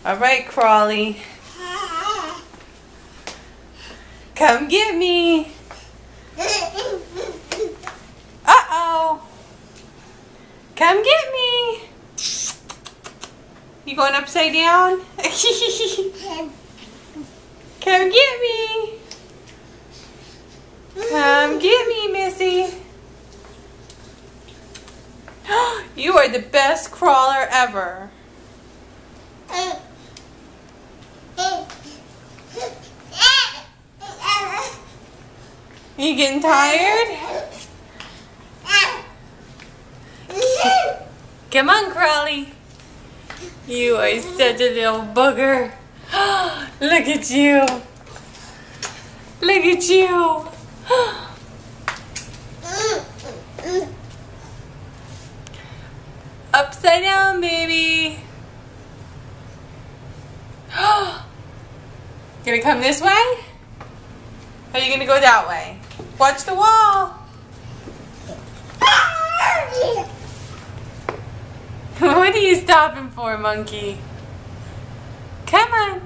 All right, Crawly. Come get me. Uh-oh. Come get me. You going upside down? Come get me. Come get me, Missy. You are the best crawler ever. You getting tired? Come on, Crawly. You are such a little booger. Look at you. Look at you. Upside down, baby. Gonna come this way? Or are you gonna go that way? Watch the wall. What are you stopping for, monkey? Come on.